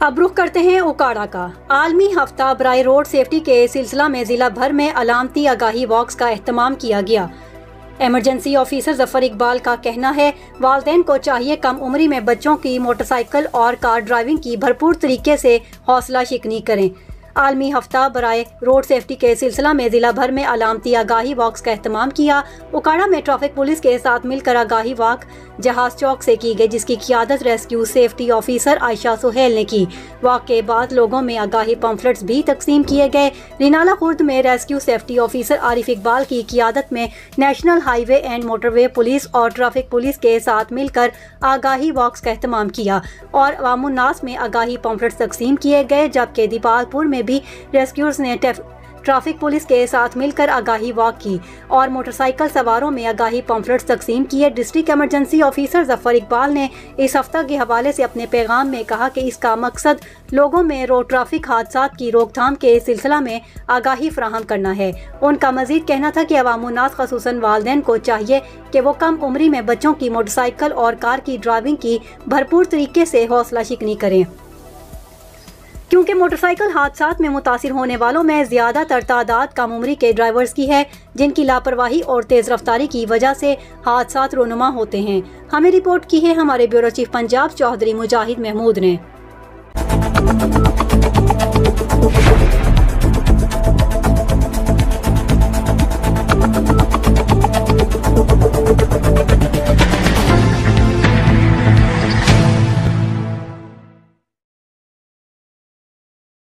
अब रुख करते हैं उकाड़ा का। आलमी हफ्ता बराए रोड सेफ्टी के सिलसिला में जिला भर में अलामती आगाही वॉक्स का एहतमाम किया गया। इमरजेंसी ऑफिसर जफर इकबाल का कहना है, वालिदैन को चाहिए कम उम्री में बच्चों की मोटरसाइकिल और कार ड्राइविंग की भरपूर तरीके से हौसला शिकनी करें। आलमी हफ्ता बराए रोड सेफ्टी के सिलसिला में जिला भर में अलामती आगाही वॉक्स का एहतमाम किया। उकाड़ा में ट्रैफिक पुलिस के साथ मिलकर आगाही वॉक जहाज चौक से की गई, जिसकी क़ियादत rescue safety officer Ayesha Suhail ने की। वॉक के बाद लोगों में आगाही पम्फलेट्स भी तकसीम किए गए। रिनाला खुर्द में rescue safety officer Arif Iqbal की क़ियादत में national highway and motorway police और ट्रैफिक पुलिस के साथ मिलकर आगाही वॉक्स का एहतमाम किया और अवामुन्नास में आगाही पम्फलेट्स तकसीम किए गए, जबकि दीपालपुर में भी रेस्क्यूअर्स ने ट्रैफिक पुलिस के साथ मिलकर आगाही वॉक की और मोटरसाइकिल सवारों में आगाही पम्फलेट्स तकसीम किए। District emergency officer Zafar Iqbal ने इस हफ्ता के हवाले से अपने पैगाम में कहा कि इसका मकसद लोगों में रोड ट्रैफिक हादसात की रोकथाम के सिलसिला में आगाही फराहम करना है। उनका मजीद कहना था कि अवामुन्नास खसूसन वालिदैन को चाहिए कि वो कम उम्री में बच्चों की मोटरसाइकिल और कार की ड्राइविंग की भरपूर तरीके से हौसला शिकनी करें, क्योंकि मोटरसाइकिल हादसात में मुतासिर होने वालों में ज़्यादातर तादाद कम उम्री के ड्राइवर्स की है, जिनकी लापरवाही और तेज़ रफ्तारी की वजह से हादसात रोनुमा होते हैं। हमें रिपोर्ट की है हमारे ब्यूरो चीफ पंजाब चौधरी मुजाहिद महमूद ने।